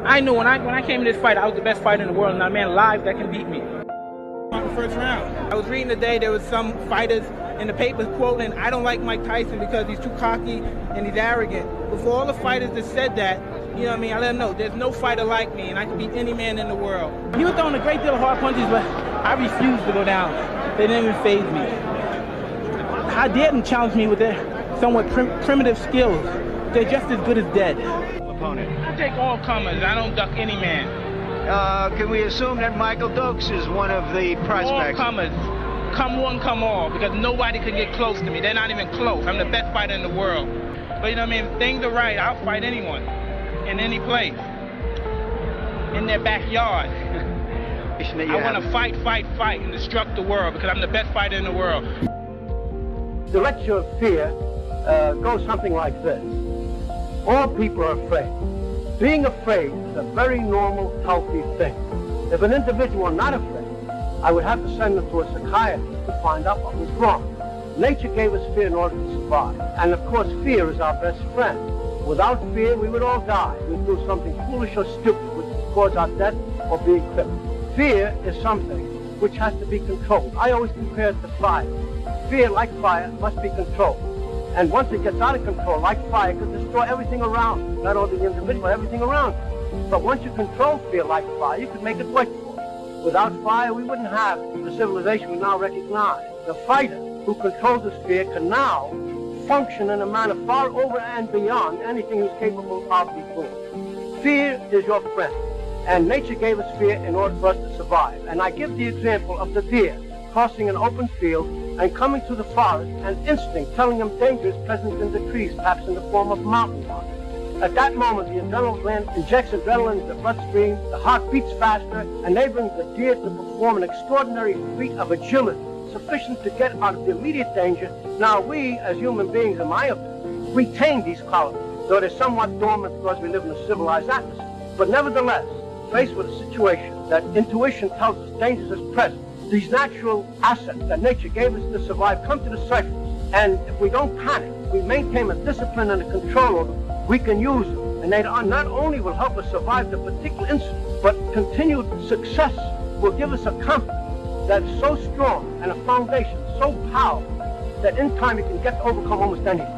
I knew when I came in this fight, I was the best fighter in the world, and not a man alive that can beat me. On the first round, I was reading today there was some fighters in the papers quoting, "I don't like Mike Tyson because he's too cocky and he's arrogant." But for all the fighters that said that, you know what I mean, I let them know there's no fighter like me, and I can beat any man in the world. He was throwing a great deal of hard punches, but I refused to go down. They didn't even faze me. How dare them challenge me with their somewhat primitive skills? They're just as good as dead. Opponent. I take all comers. I don't duck any man. Can we assume that Michael Dokes is one of the prospects? All comers. Come one, come all, because nobody can get close to me. They're not even close. I'm the best fighter in the world. But you know what I mean? If things are right, I'll fight anyone, in any place, in their backyard. I want to fight, and destruct the world, because I'm the best fighter in the world. The lecture of fear goes something like this. All people are afraid. Being afraid is a very normal, healthy thing. If an individual not afraid, I would have to send them to a psychiatrist to find out what was wrong. Nature gave us fear in order to survive. And of course, fear is our best friend. Without fear, we would all die. We'd do something foolish or stupid, which would cause our death or being crippled. Fear is something which has to be controlled. I always compare it to fire. Fear, like fire, must be controlled. And once it gets out of control, like fire, it can destroy everything around you. Not only the individual, everything around you. But once you control fear like fire, you can make it work for you. Without fire, we wouldn't have the civilization we now recognize. The fighter who controls his fear can now function in a manner far over and beyond anything he was capable of before. Fear is your friend. And nature gave us fear in order for us to survive. And I give the example of the deer crossing an open field and coming to the forest, and instinct telling them danger is present in the trees, perhaps in the form of mountain lions. At that moment, the adrenal gland injects adrenaline into the bloodstream, the heart beats faster, enabling the deer to perform an extraordinary feat of agility, sufficient to get out of the immediate danger. Now we, as human beings, in my opinion, retain these qualities, though they're somewhat dormant because we live in a civilized atmosphere. But nevertheless, faced with a situation that intuition tells us dangers is present, these natural assets that nature gave us to survive come to the surface. And if we don't panic, we maintain a discipline and a control over them, we can use them. And they not only will help us survive the particular incident, but continued success will give us a confidence that's so strong and a foundation so powerful that in time you can get to overcome almost anything.